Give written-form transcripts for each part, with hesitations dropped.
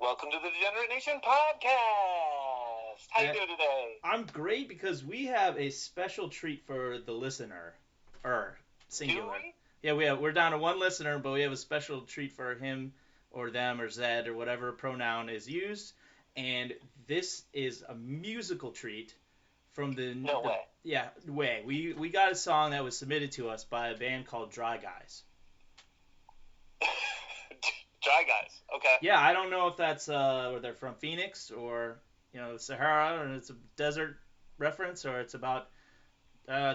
welcome to the Degenerate Nation podcast. How you doing today? I'm great because we have a special treat for the listener. Singular. Do we? Yeah, we're down to one listener, but we have a special treat for him or them or Zed or whatever pronoun is used. And this is a musical treat from the... No way. Yeah, way. We got a song that was submitted to us by a band called Dry Guys. Dry Guys, okay. Yeah, I don't know if that's where they're from Phoenix or, the Sahara, or it's a desert reference, or it's about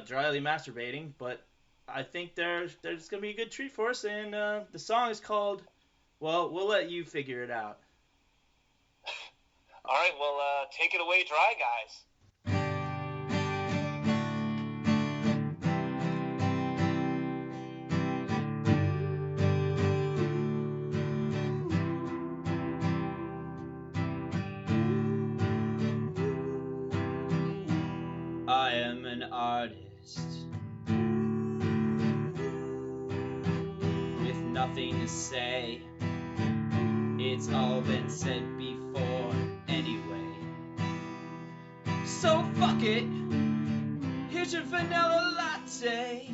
dryly masturbating, but I think there's going to be a good treat for us, and the song is called, well, we'll let you figure it out. All right, well, take it away, Dry Guys. I am an artist with nothing to say. It's all been said before anyway. So fuck it. Here's your vanilla latte.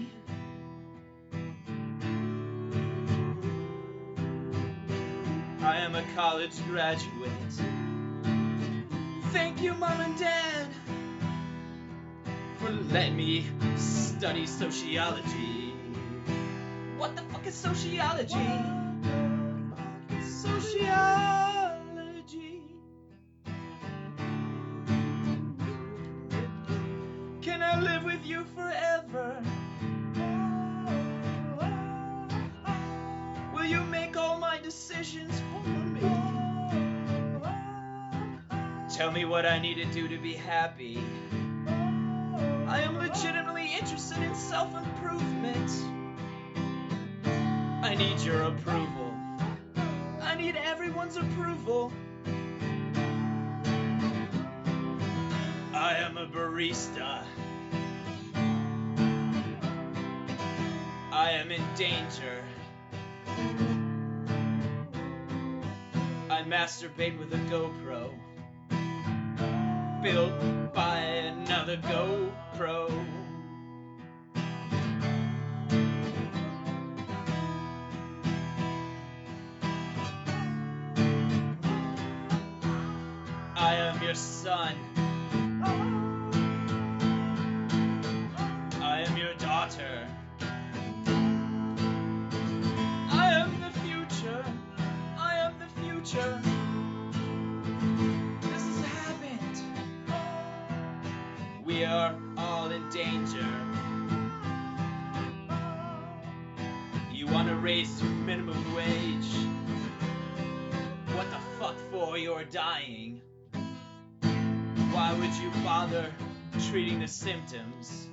I am a college graduate. Thank you, Mom and Dad, for letting me study sociology. What the fuck is sociology? Sociology. Can I live with you forever? Will you make all my decisions for me? Tell me what I need to do to be happy. I am legitimately interested in self-improvement. I need your approval. I need everyone's approval. I am a barista. I am in danger. I masturbate with a GoPro. Built by another GoPro. I am your son. I am your daughter. I am the future. I am the future. This has happened. We are all in danger. You want to raise minimum wage? What the fuck for? You're dying. Why would you bother treating the symptoms?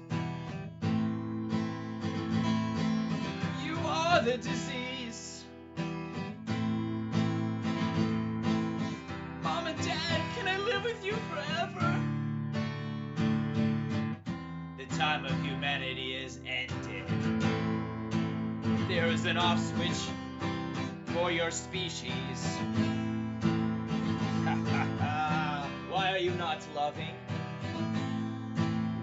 You are the disease. Mom and Dad, can I live with you forever? The time of humanity is ended. There is an off switch for your species. Ha ha ha. Why are you not loving?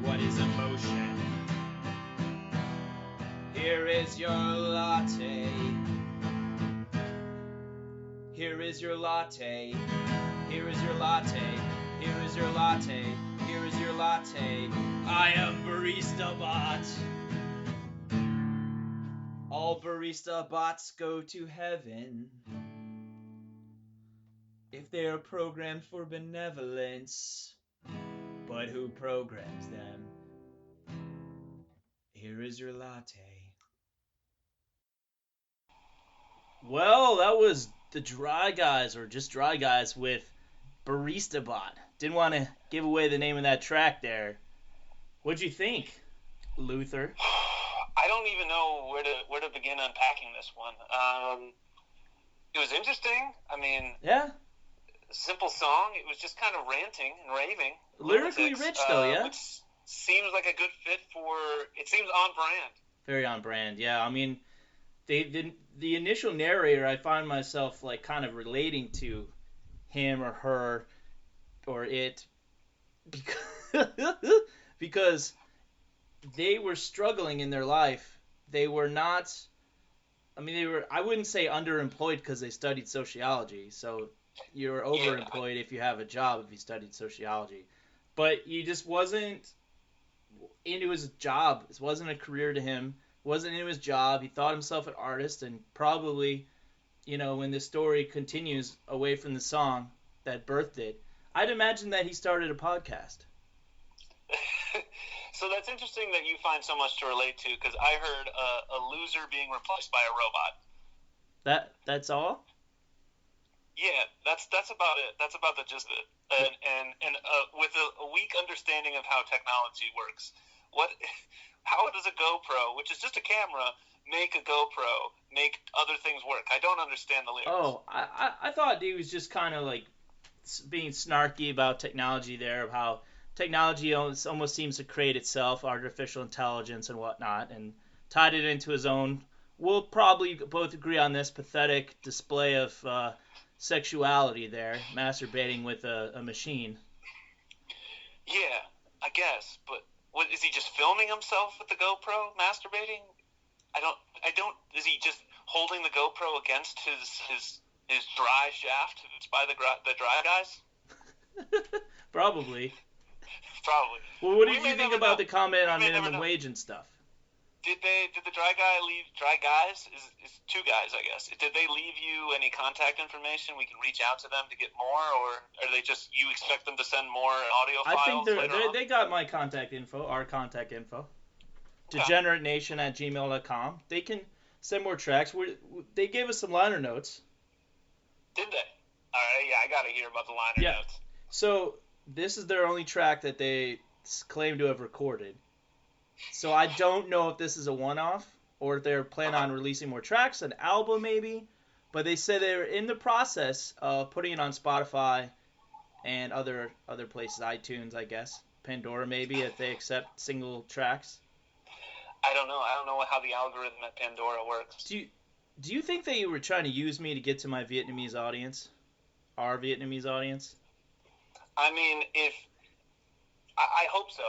What is emotion? Here is your latte. Here is your latte. Here is your latte. Here is your latte. Here is your latte. I am Barista Bot. All barista bots go to heaven if they are programmed for benevolence. But who programs them? Here is your latte. Well, that was the Dry Guys, or just Dry Guys, with Barista Bot. Didn't want to give away the name of that track there. What'd you think, Luther? I don't even know where to begin unpacking this one. It was interesting. I mean, yeah, simple song. It was just kind of ranting and raving. Lyrically rich, though, yeah. Which seems like a good fit for. It seems on brand. Very on brand, yeah. I mean, the initial narrator, I find myself like kind of relating to him or her or it because they were struggling in their life. They were not. I mean, they were. I wouldn't say underemployed because they studied sociology. So you're overemployed if you have a job if you studied sociology. But he just wasn't into his job. This wasn't a career to him. Wasn't into his job. He thought himself an artist, and probably, when the story continues away from the song that birthed it, I'd imagine that he started a podcast. So that's interesting that you find so much to relate to, because I heard a loser being replaced by a robot. That's all? Yeah, that's about it. That's about the gist of it. And with a weak understanding of how technology works, how does a GoPro, which is just a camera, make a GoPro make other things work? I don't understand the lyrics. Oh, I thought he was just kind of like being snarky about technology there, of how technology almost seems to create itself, artificial intelligence and whatnot, and tied it into his own. We'll probably both agree on this pathetic display of sexuality there, masturbating with a machine. Yeah, I guess, but is he just filming himself with the GoPro masturbating? I don't. Is he just holding the GoPro against his dry shaft by the dry guys? Probably. Probably. Well, what did you think about the comment on minimum wage and stuff? Did the dry guys is two guys, I guess. Did they leave you any contact information? We can reach out to them to get more, or are they just, you expect them to send more audio files? I think they got my contact info, our contact info. Okay. DegenerateNation@gmail.com. They can send more tracks. They gave us some liner notes. Did they? All right, yeah, I got to hear about the liner notes. So this is their only track that they claim to have recorded. So I don't know if this is a one-off or if they're planning on releasing more tracks, an album maybe. But they said they're in the process of putting it on Spotify and other places, iTunes, I guess, Pandora maybe, if they accept single tracks. I don't know. I don't know how the algorithm at Pandora works. Do you think they were trying to use me to get to my Vietnamese audience? Our Vietnamese audience? I mean, I hope so.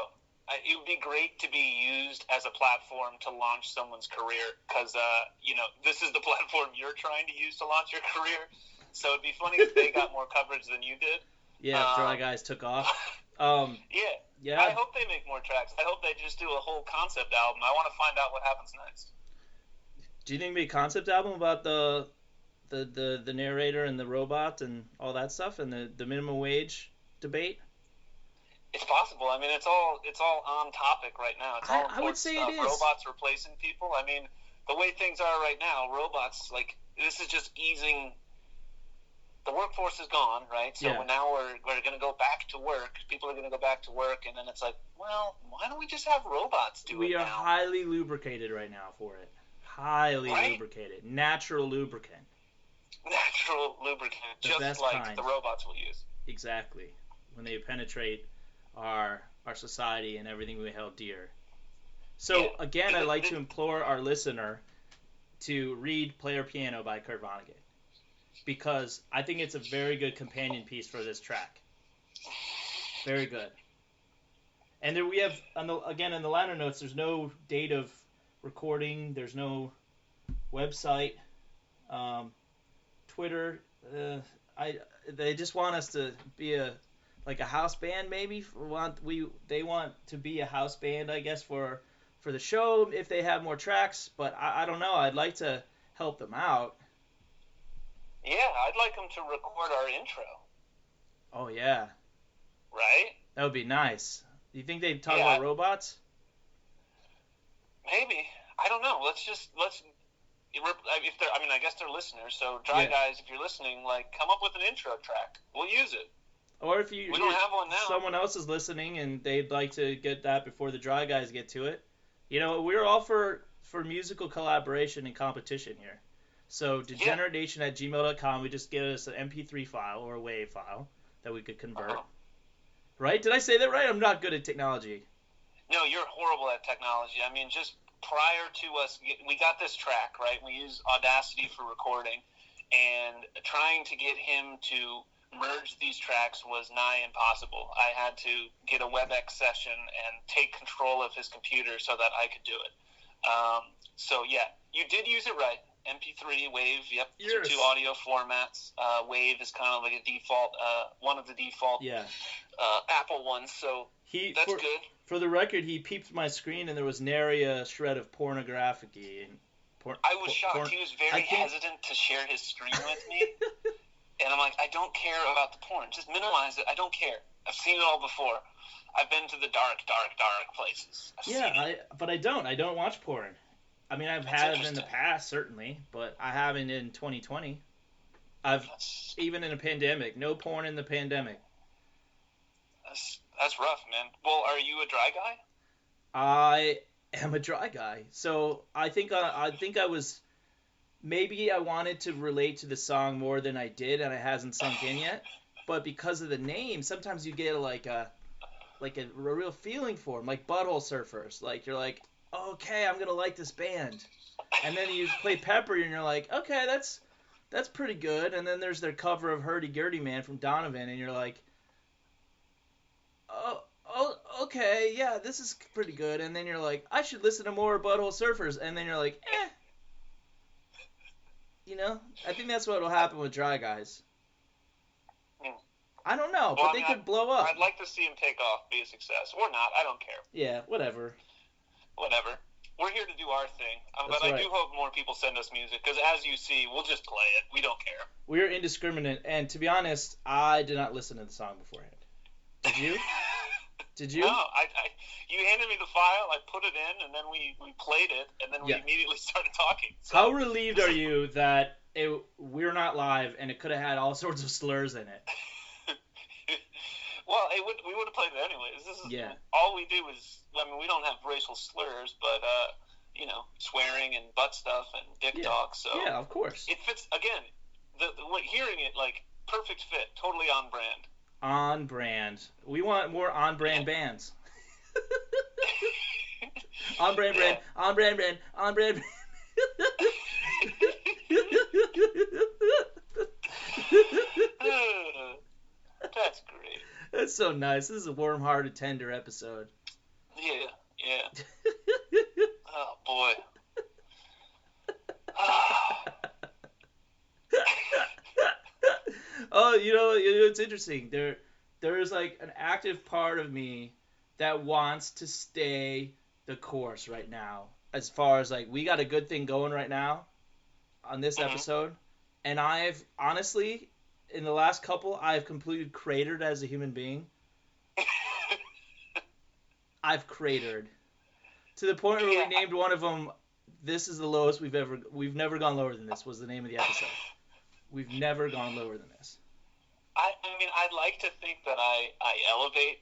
It would be great to be used as a platform to launch someone's career, because this is the platform you're trying to use to launch your career. So it'd be funny if they got more coverage than you did. Yeah, Dry Guys took off. Yeah. I hope they make more tracks. I hope they just do a whole concept album. I want to find out what happens next. Do you think maybe a concept album about the narrator and the robot and all that stuff, and the minimum wage debate? It's possible. I mean, it's all on topic right now. It's all I would say stuff. it is. Robots replacing people. I mean, the way things are right now, robots, like, this is just easing. The workforce is gone, right? So now we're going to go back to work. People are going to go back to work, and then it's like, well, why don't we just have robots do it now? We are highly lubricated right now for it. Highly lubricated. Natural lubricant. Natural lubricant, just like the robots will use. Exactly. When they penetrate our society and everything we held dear. So, again, I'd like to implore our listener to read Player Piano by Kurt Vonnegut, because I think it's a very good companion piece for this track. Very good. And then we have, again, in the liner notes, there's no date of recording, there's no website, Twitter. They just want us to be a house band, maybe. They want to be a house band, I guess, for the show if they have more tracks. But I don't know. I'd like to help them out. Yeah, I'd like them to record our intro. Oh yeah. Right? That would be nice. Do you think they'd talk about robots? Maybe. I don't know. I guess they're listeners. So Dry Guys, if you're listening, come up with an intro track. We'll use it. Or if we don't have one now. Someone else is listening and they'd like to get that before the Dry Guys get to it. We're all for musical collaboration and competition here. So DegenerateNation@gmail.com, we just give us an MP3 file or a WAV file that we could convert. Right? Did I say that right? I'm not good at technology. No, you're horrible at technology. I mean, just prior to us, we got this track, right? We use Audacity for recording, and trying to get him to merge these tracks was nigh impossible. I had to get a WebEx session and take control of his computer so that I could do it. So yeah, you did use it right. MP3, WAV, yep. Yes. Two audio formats. WAV is kind of like a default, one of the default Apple ones. So that's good. For the record, he peeped my screen and there was nary a shred of pornography. I was shocked. He was very hesitant to share his screen with me. And I'm like, I don't care about the porn. Just minimize it. I don't care. I've seen it all before. I've been to the dark places. But I don't. I don't watch porn. I mean, I've had it in the past, certainly, but I haven't in 2020. Even in a pandemic. No porn in the pandemic. That's rough, man. Well, are you a dry guy? I am a dry guy. So I think I was... Maybe I wanted to relate to the song more than I did, and it hasn't sunk in yet. But because of the name, sometimes you get like a real feeling for them, like Butthole Surfers. Like you're like, okay, I'm gonna like this band, and then you play Pepper, and you're like, okay, that's pretty good. And then there's their cover of Hurdy Gurdy Man from Donovan, and you're like, oh, okay, yeah, this is pretty good. And then you're like, I should listen to more Butthole Surfers, and then you're like, eh. You know, I think that's what will happen with dry guys. I don't know, but they could blow up. I'd like to see him take off, be a success, or not. I don't care. Yeah, whatever. We're here to do our thing, but I do hope more people send us music, because as you see, we'll just play it. We don't care. We're indiscriminate, and to be honest, I did not listen to the song beforehand. Did you? Did you? No, you handed me the file, I put it in, and then we played it, and then we immediately started talking. So, how relieved are you that we're not live, and it could have had all sorts of slurs in it? Well, we would have played it anyways. All we do is, I mean, we don't have racial slurs, but, swearing and butt stuff and dick talk, so. Yeah, of course. It fits, again, hearing it, like, perfect fit, totally on brand. On brand. We want more on brand bands. On brand. That's great. That's so nice. This is a warm-hearted, tender episode. Yeah. Oh, boy. Oh, it's interesting. There's like an active part of me that wants to stay the course right now. As far as like, we got a good thing going right now on this episode. And I've honestly, in the last couple, I've completely cratered as a human being. I've cratered. To the point where we named one of them, this is the lowest we've never gone lower than this, was the name of the episode. We've never gone lower than this. I mean, I'd like to think that I elevate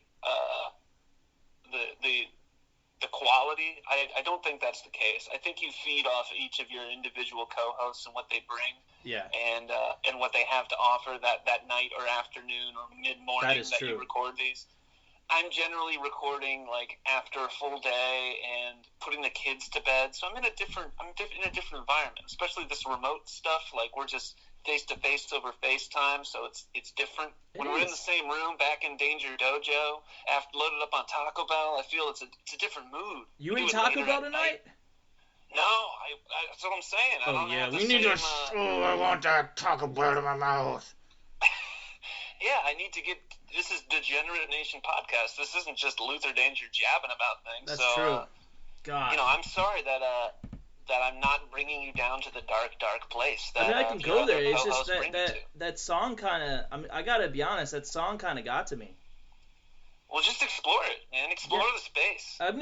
the quality. I don't think that's the case. I think you feed off each of your individual co-hosts and what they bring. Yeah. And what they have to offer that night or afternoon or mid-morning that you record these. I'm generally recording like after a full day and putting the kids to bed, so I'm in a different environment. Especially this remote stuff, like we're just face to face over FaceTime, so it's different. When we're in the same room back in Danger Dojo, after loaded up on Taco Bell, I feel it's a different mood. You ate Taco Bell tonight? No, that's what I'm saying. I don't have we need I want that Taco Bell in my mouth. Yeah, I need to get. This is Degenerate Nation podcast. This isn't just Luther Danger jabbing about things. That's true. God. I'm sorry that I'm not bringing you down to the dark place. That, I can go there. It's just that song kind of. I gotta be honest. That song kind of got to me. Well, just explore it, man. Explore the space. I'm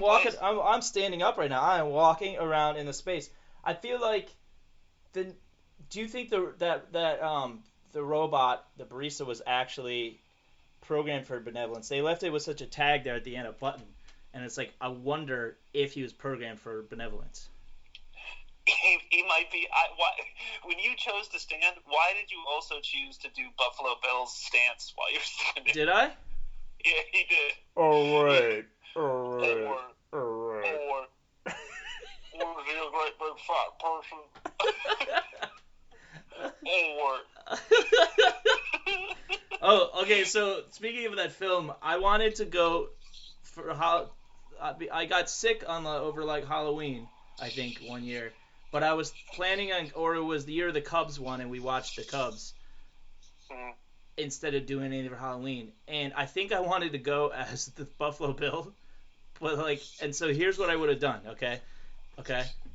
walking. I'm standing up right now. I am walking around in the space. I feel like do you think the robot, the barista, was actually programmed for benevolence? They left it with such a tag there at the end, a button, and it's like, I wonder if he was programmed for benevolence. He might be. When you chose to stand, why did you also choose to do Buffalo Bill's stance while you were standing? Did I? Yeah, he did. All right. Or is he a great big fat person? Okay, so speaking of that film, I wanted to go for how I got sick on over like Halloween, I think one year, but I was planning on, or it was the year the Cubs won, and we watched the Cubs Mhm. instead of doing anything for Halloween, and I think I wanted to go as the Buffalo Bill, but like, and so here's what I would have done. Okay,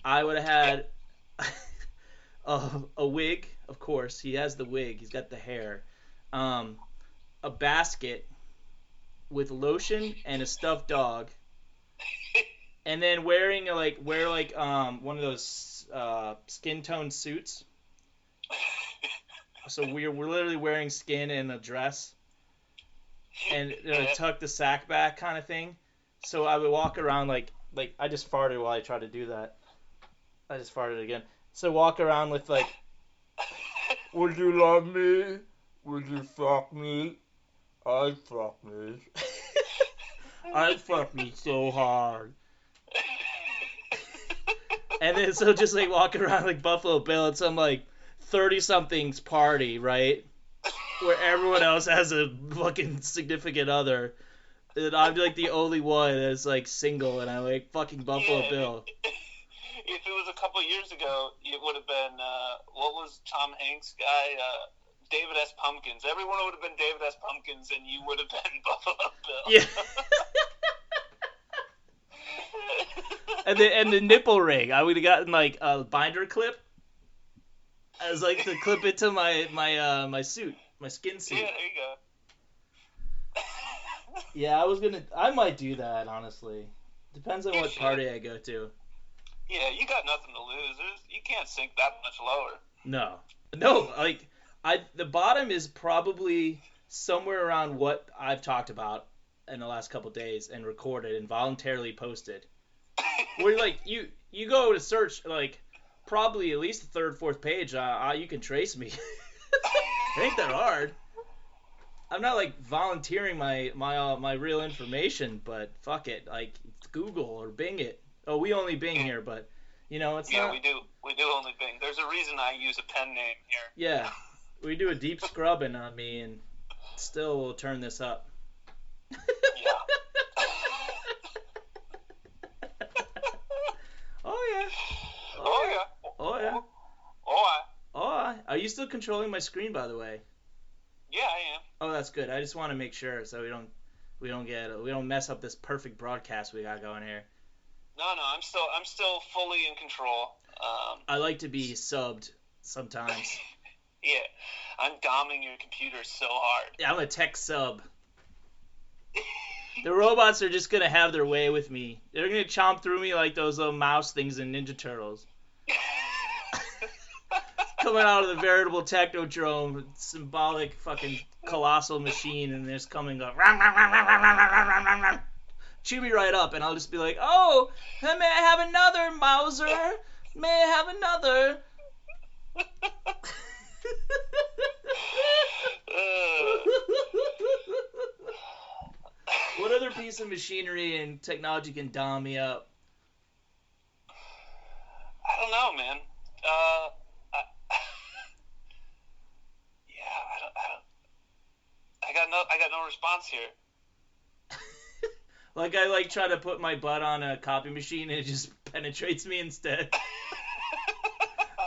I would have Yeah. had a wig, of course. He has the wig. He's got the hair. Um, a basket with lotion and a stuffed dog, and then wear one of those skin tone suits. So we're literally wearing skin in a dress and Yeah. tuck the sack back kind of thing. So I would walk around like I just farted while I tried to do that. I just farted again. So walk around with like, would you love me? Would you fuck me? I fuck me. I fuck me so hard. And then so just like walking around like Buffalo Bill at some like 30-something's party, right? Where everyone else has a fucking significant other. And I'm like the only one that's like single, and I'm like fucking Buffalo Yeah. Bill. If it was a couple years ago, it would have been what was Tom Hanks' guy? David S. Pumpkins. Everyone would have been David S. Pumpkins, and you would have been Buffalo Bill. Yeah. and the nipple ring, I would have gotten like a binder clip as like to clip it to my suit, my skin suit. Yeah, there you go. Yeah, I might do that, honestly. Depends on You what should. party I go to. Yeah, you got nothing to lose. You can't sink that much lower. No, like the bottom is probably somewhere around what I've talked about in the last couple days and recorded and voluntarily posted. Where like you go to search like probably at least the third, fourth page, you can trace me. It ain't that hard. I'm not like volunteering my real information, but fuck it, like Google or Bing it. Oh, we only Bing here, but it's Yeah, not. we do. We do only Bing. There's a reason I use a pen name here. Yeah, we do a deep scrubbing on me, and still we'll turn this up. Yeah. Oh yeah. Oh yeah. Oh yeah. Oh, Are you still controlling my screen, by the way? yeah, I am. Oh, that's good. I just want to make sure so we don't mess up this perfect broadcast we got going here. No, I'm still fully in control. I like to be subbed sometimes. Yeah, I'm doming your computer so hard. Yeah, I'm a tech sub. The robots are just gonna have their way with me. They're gonna chomp through me like those little mouse things in Ninja Turtles. Coming out of the veritable Technodrome, symbolic fucking colossal machine, and they're just coming up. Chew me right up, and I'll just be like, oh, may I have another, Mauser? May I have another? What other piece of machinery and technology can dom me up? I don't know, man. I got no response here. Like I like try to put my butt on a copy machine and it just penetrates me instead.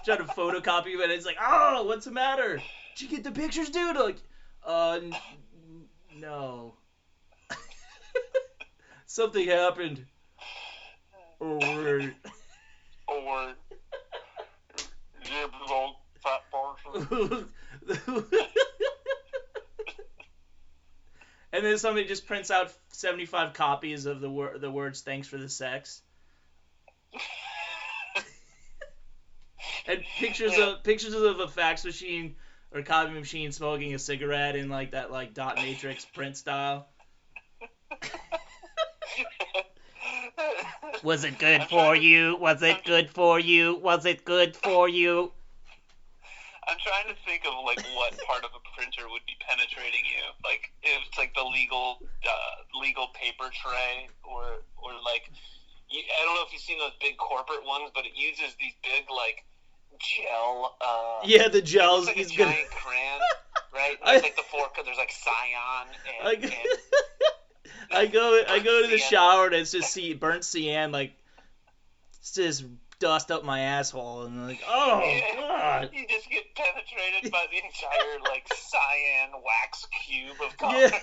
Try to photocopy it and it's like, oh, what's the matter? Did you get the pictures, dude? Like, no. Something happened. Oh, word. Oh, word. Yeah, big old fat person. And then somebody just prints out 75 copies of the words "Thanks for the sex," and pictures of a fax machine or copy machine smoking a cigarette in like that like dot matrix print style. Was it good for you? Was it good for you? Was it good for you? I'm trying to think of like what part of a printer would be penetrating you. Like if it's like the legal paper tray, or like I don't know if you've seen those big corporate ones, but it uses these big like gel. Yeah, the gels. It's like He's a gonna... giant crayon, right? It's like the fork. There's like like cyan I, and I go to the cyan. shower and it's just burnt cyan, like it's just dust up my asshole, and I'm like, oh god. You just get penetrated by the entire like cyan wax cube of color. Yeah.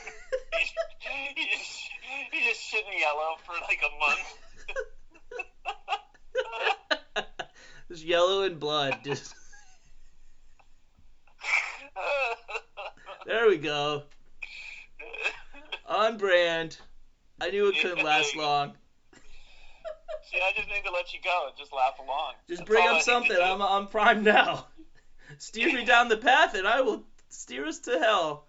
you just shit in yellow for like a month. Just yellow and blood. Just there we go. On brand. I knew it couldn't last long. See, I just need to let you go and just laugh along. Just That's bring all I up need something. to do. I'm primed now. Steer me down the path, and I will steer us to hell.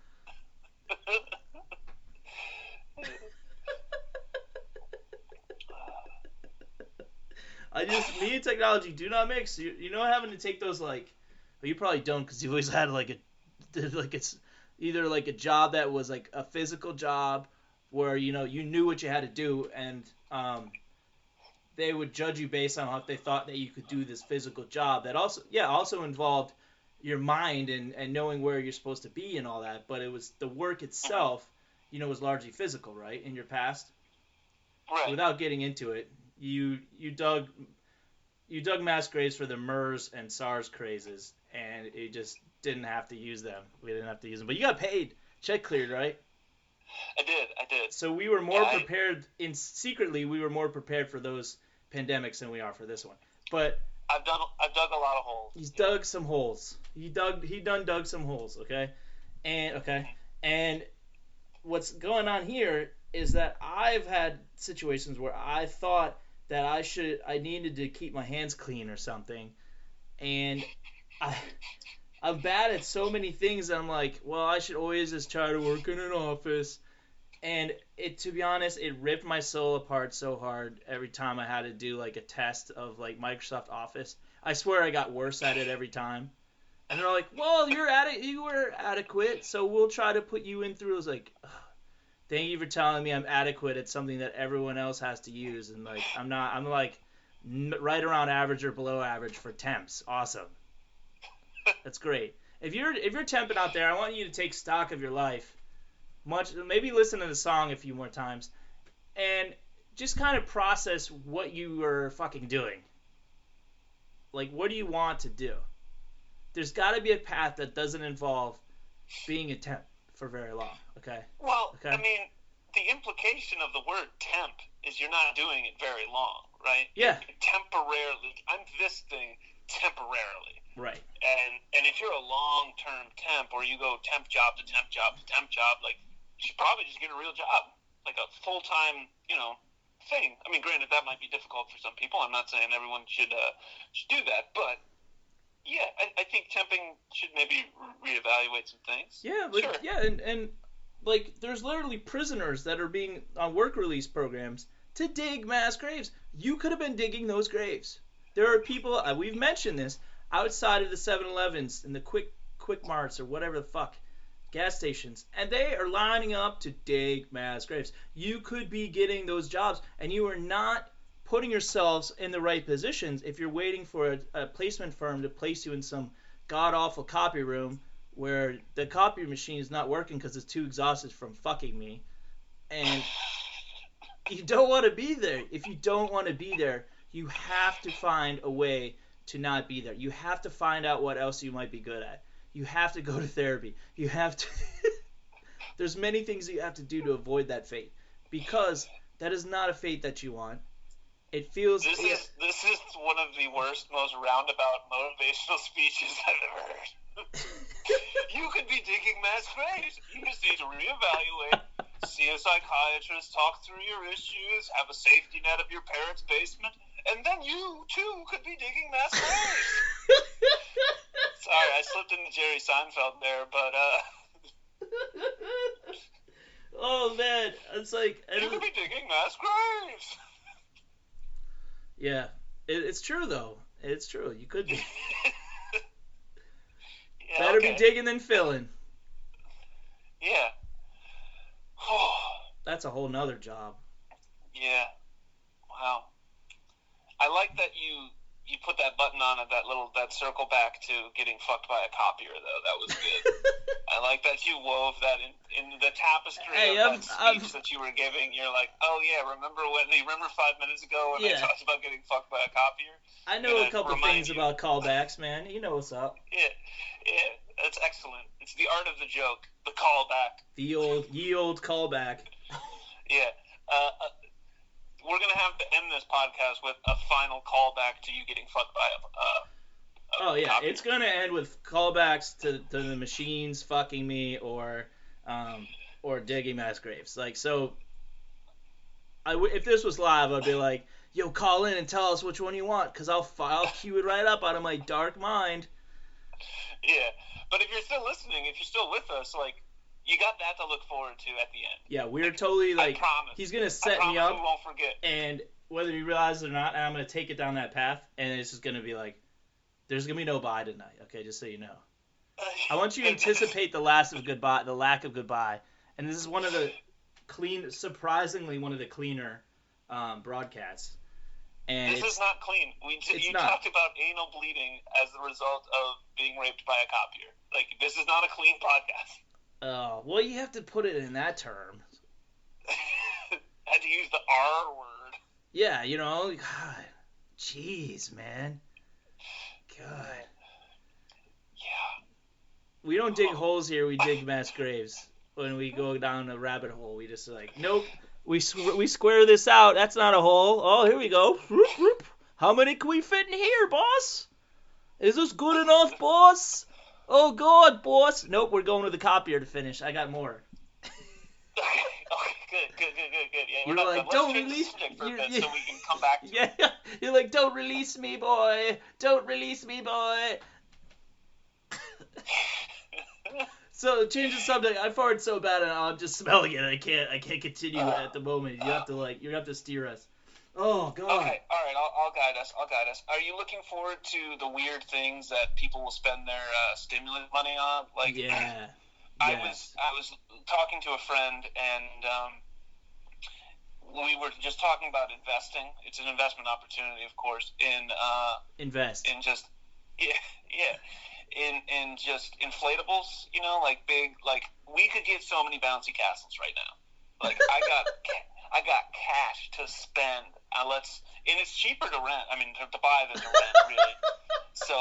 Me and technology do not mix. You know, having to take those like, well, you probably don't because you always had like it's either like a job that was like a physical job where you knew what you had to do, and they would judge you based on how they thought that you could do this physical job that also involved your mind and knowing where you're supposed to be and all that, but it was the work itself, was largely physical, right? In your past. Right. Without getting into it, you dug mass graves for the MERS and SARS crazes, and it just didn't have to use them. We didn't have to use them, but you got paid, check cleared, right? I did. So we were more prepared. Secretly, we were more prepared for those pandemics than we are for this one. But I've dug a lot of holes. He's dug some holes. He dug some holes. Okay, and what's going on here is that I've had situations where I thought that I needed to keep my hands clean or something, and I'm bad at so many things that I'm like, well, I should always just try to work in an office. And to be honest, it ripped my soul apart so hard every time I had to do like a test of like Microsoft Office. I swear I got worse at it every time. And they're like, well, you were adequate, so we'll try to put you in through. I was like, ugh, thank you for telling me I'm adequate at something that everyone else has to use. And like, I'm like right around average or below average for temps. Awesome. That's great. If you're temping out there, I want you to take stock of your life. Maybe listen to the song a few more times, and just kind of process what you were fucking doing. Like, what do you want to do? There's got to be a path that doesn't involve being a temp for very long. Okay. Well, okay? I mean, the implication of the word temp is you're not doing it very long, right? Yeah. Temporarily, I'm this thing temporarily. Right. And if you're a long-term temp, or you go temp job to temp job to temp job, like, you should probably just get a real job, like a full-time, thing. I mean, granted, that might be difficult for some people. I'm not saying everyone should do that, but yeah, I think temping should maybe reevaluate some things. Yeah, sure. Yeah, and like, there's literally prisoners that are being on work release programs to dig mass graves. You could have been digging those graves. There are people, we've mentioned this, outside of the 7-Elevens and the quick marts or whatever the fuck, gas stations, and they are lining up to dig mass graves. You could be getting those jobs, and you are not putting yourselves in the right positions if you're waiting for a placement firm to place you in some god-awful copy room where the copy machine is not working because it's too exhausted from fucking me, and you don't want to be there. If you don't want to be there, you have to find a way to not be there. You have to find out what else you might be good at. You have to go to therapy. You have to... There's many things you have to do to avoid that fate, because that is not a fate that you want. It feels... This is one of the worst, most roundabout motivational speeches I've ever heard. You could be digging mass graves. You just need to reevaluate, see a psychiatrist, talk through your issues, have a safety net of your parents' basement, and then you, too, could be digging mass graves. Sorry, I slipped into Jerry Seinfeld there, but, Oh, man. It's like... You could be digging mass graves. Yeah. It's true, though. It's true. You could be. Yeah, Better okay. be digging than filling. Yeah. That's a whole nother job. Yeah. Wow. I like that you put that button on it, that circle back to getting fucked by a copier, though. That was good. I like that you wove that in the tapestry of that speech that you were giving. You're like, oh yeah, remember 5 minutes ago when I talked about getting fucked by a copier? I know a couple things about callbacks, man. You know what's up. Yeah, that's excellent. It's the art of the joke, the callback. Ye old callback. Yeah. We're gonna have to end this podcast with a final callback to you getting fucked by a copier. It's gonna end with callbacks to the machines fucking me or digging mass graves. Like, so if this was live, I'd be like, yo, call in and tell us which one you want, because I'll cue it right up out of my dark mind. Yeah, but if you're still listening, if you're still with us, like, you got that to look forward to at the end. Yeah, we're totally, like, I promise. He's going to set me up. We won't forget. And whether he realizes it or not, I'm going to take it down that path, and it's just going to be like, there's going to be no bye tonight, okay, just so you know. I want you to anticipate the lack of goodbye, and this is one of the surprisingly one of the cleaner broadcasts. And this is not clean. You talked about anal bleeding as the result of being raped by a copier. Like, this is not a clean podcast. Oh, well, you have to put it in that term. Had to use the R word. Yeah, God. Jeez, man. God. Yeah. We don't dig holes here, we dig mass graves. When we go down a rabbit hole, we just nope. We square this out. That's not a hole. Oh, here we go. How many can we fit in here, boss? Is this good enough, boss? Oh, God, boss. Nope, we're going to the copier to finish. I got more. Okay, good. Yeah, you're like, don't release me for a bit so we can come back to it. Yeah, you're like, don't release me, boy. Don't release me, boy. So, change the subject. I farted so bad and I'm just smelling it. I can't continue at the moment. You have to steer us. Oh, God. Okay, all right, I'll guide us. Are you looking forward to the weird things that people will spend their stimulus money on? Like, yeah. I was talking to a friend, and we were just talking about investing. It's an investment opportunity, of course, invest in just in just inflatables. Like big. Like, we could get so many bouncy castles right now. Like, I got cash to spend. And it's cheaper to rent. I mean, to buy than to rent, really. So,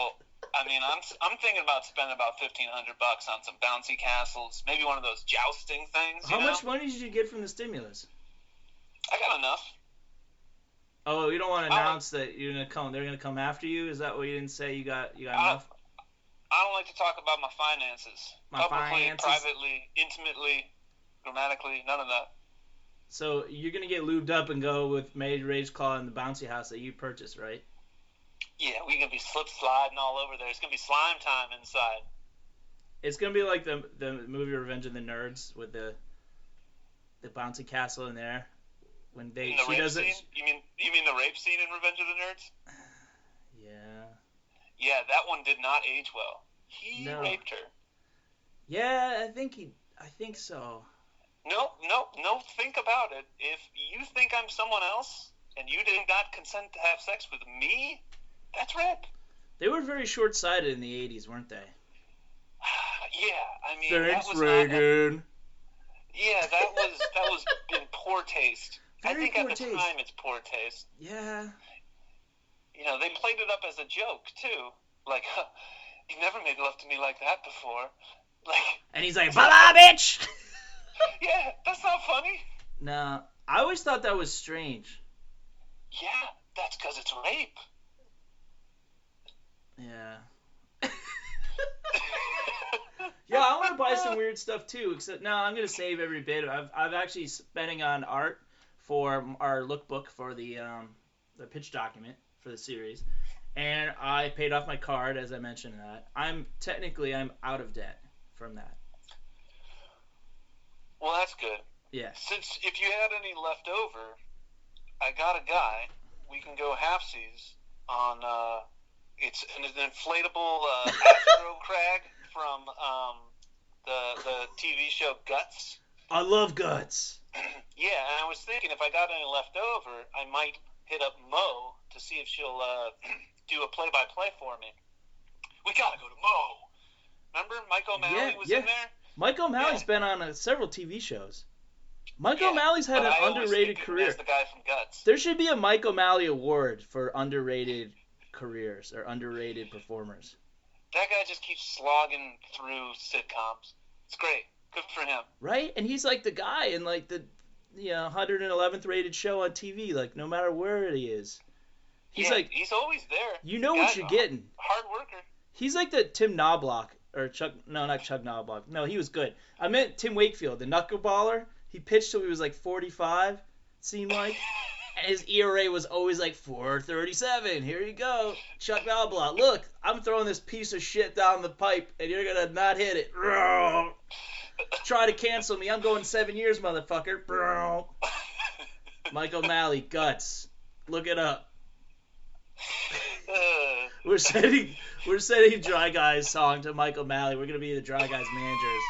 I mean, I'm thinking about spending about $1,500 on some bouncy castles, maybe one of those jousting things. How much money did you get from the stimulus? I got enough. Oh, you don't want to announce that you're gonna come? They're gonna come after you? Is that what you didn't say? You got enough? I don't like to talk about my finances. Publicly, privately, intimately, grammatically, none of that. So you're going to get lubed up and go with Mage Rage Claw in the bouncy house that you purchased, right? Yeah, we're going to be slip-sliding all over there. It's going to be slime time inside. It's going to be like the movie Revenge of the Nerds with the bouncy castle in there. When scene? You mean the rape scene in Revenge of the Nerds? Yeah. Yeah, that one did not age well. He raped her. Yeah, I think so. No, think about it. If you think I'm someone else and you did not consent to have sex with me, that's rape. They were very short-sighted in the 80s, weren't they? Yeah, I mean, thanks, Reagan. That was in poor taste. Very I think poor at the taste. time it's poor taste. Yeah. They played it up as a joke too. Like, you never made love to me like that before. Like, and he's like, "Blah, bitch." Yeah, that's not funny. No, I always thought that was strange. Yeah, that's because it's rape. Yeah. Yeah, I want to buy some weird stuff too. Except no, I'm gonna save every bit. I've actually spending on art for our lookbook for the pitch document for the series, and I paid off my card as I mentioned that. I'm out of debt from that. Well, that's good. Yeah. Since if you had any left over, I got a guy. We can go halfsies on. It's an inflatable Astro Crag from the TV show Guts. I love Guts. Yeah, and I was thinking if I got any left over, I might hit up Mo to see if she'll do a play-by-play for me. We gotta go to Mo. Remember Mike O'Malley was in there? Mike O'Malley's been on several TV shows. Mike O'Malley's had an underrated career. The guy from Guts. There should be a Mike O'Malley award for underrated careers or underrated performers. That guy just keeps slogging through sitcoms. It's great. Good for him. Right? And he's like the guy in like the 111th rated show on TV, like no matter where he is. He's he's always there. You know what you're getting. Hard worker. He's like the Tim Knobloch or not Chuck Knobloch. No, he was good. I meant Tim Wakefield, the knuckleballer. He pitched till he was like 45, seemed like. And his ERA was always like 4.37. Here you go, Chuck Knobloch. Look, I'm throwing this piece of shit down the pipe, and you're gonna not hit it. Try to cancel me. I'm going 7 years, motherfucker. Mike O'Malley, Guts. Look it up. We're sending Dry Guys song to Mike O'Malley. We're gonna be the Dry Guys managers.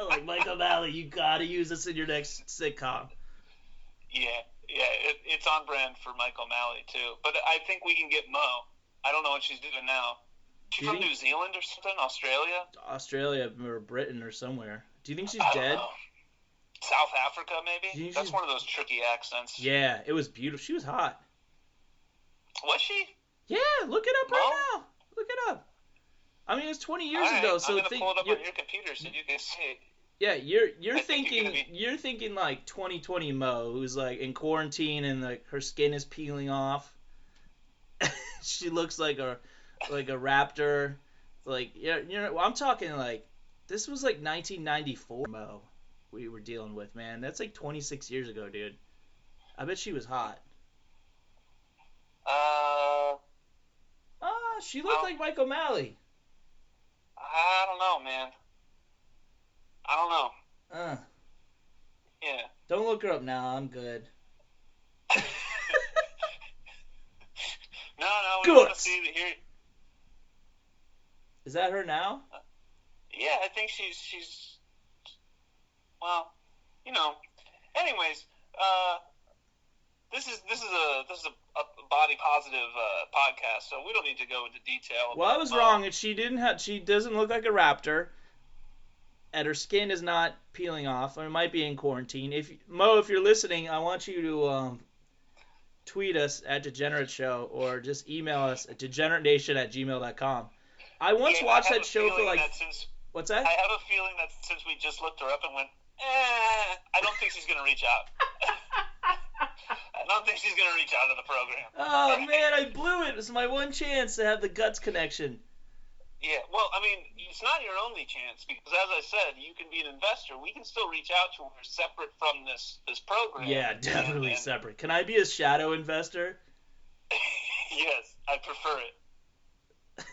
Like, Mike O'Malley, you gotta use this in your next sitcom. Yeah, it's on brand for Mike O'Malley too. But I think we can get Mo. I don't know what she's doing now. She's from New Zealand or something? Australia or Britain or somewhere. Do you think she's dead? South Africa, maybe? That's one of those tricky accents. Yeah, it was beautiful. She was hot. Was she? Yeah, look it up right now. Look it up. I mean, it's 20 years ago, so I'm gonna pull it up on your computer so you can see. Yeah, you're thinking like 2020 Mo, who's like in quarantine and like her skin is peeling off. She looks like a raptor. Like I'm talking like this was like 1994 Mo we were dealing with, man. That's like 26 years ago, dude. I bet she was hot. She looked like Mike O'Malley. I don't know, man. I don't know. Yeah. Don't look her up now. I'm good. No, we want to see here. Is that her now? Yeah, I think she's. Well, Anyways, this is a body positive podcast, so we don't need to go into detail. Well, I was wrong. She doesn't look like a raptor, and her skin is not peeling off, or it might be in quarantine. If you're listening, I want you to tweet us at Degenerate Show or just email us at degeneratenation@gmail.com. I once watched that show for like. What's that? I have a feeling that since we just looked her up and went, I don't think she's gonna reach out. I don't think she's going to reach out to the program. Oh, man, I blew it. It was my one chance to have the Guts connection. Yeah, well, I mean, it's not your only chance because, as I said, you can be an investor. We can still reach out to her separate from this program. Yeah, definitely separate. Can I be a shadow investor? Yes, I prefer it.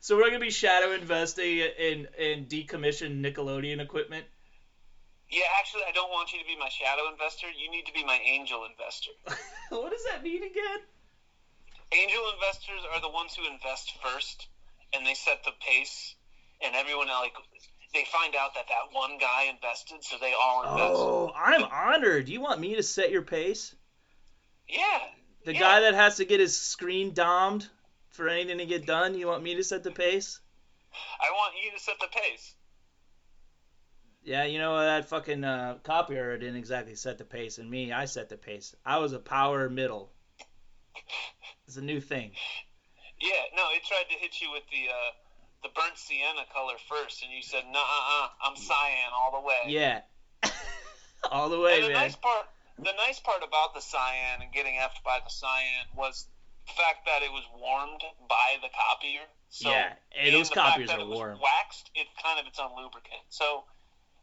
So we're going to be shadow investing in decommissioned Nickelodeon equipment? Yeah, actually, I don't want you to be my shadow investor. You need to be my angel investor. What does that mean again? Angel investors are the ones who invest first, and they set the pace, and everyone they find out that one guy invested, so they all invest. Oh, I'm honored. You want me to set your pace? Yeah. The guy that has to get his screen dommed for anything to get done, you want me to set the pace? I want you to set the pace. Yeah, that fucking copyrighter didn't exactly set the pace, and I set the pace. I was a power middle. It's a new thing. Yeah, no, it tried to hit you with the burnt sienna color first, and you said, "Nah, I'm cyan all the way." Yeah, all the way, and man. The nice part about the cyan and getting effed by the cyan was the fact that it was warmed by the copier. So, yeah, and those copiers are warm. Waxed, it's kind of its own lubricant. So.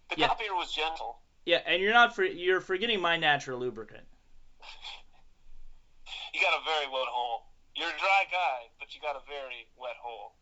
The copier was gentle. Yeah, and you're forgetting my natural lubricant. You got a very wet hole. You're a dry guy, but you got a very wet hole.